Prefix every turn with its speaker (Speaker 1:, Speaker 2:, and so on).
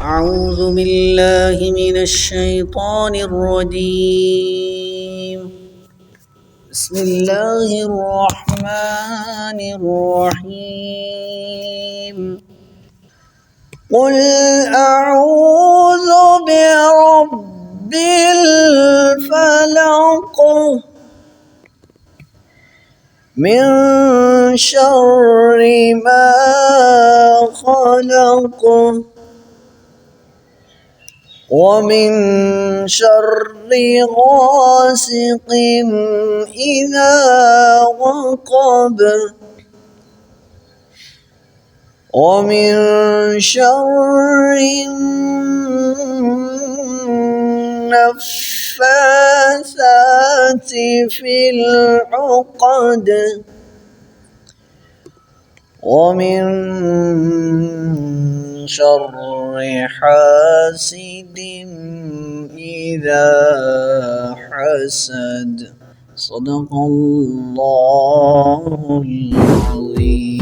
Speaker 1: أعوذ بالله من الشيطان الرجيم. بسم الله الرحمن الرحيم. قل أعوذ برب الفلق من شر ما خلق ومن شر غاسق إذا وقب ومن شر النفاثات في العقد ومن شر حاسد إذا حسد. صدق الله العظيم.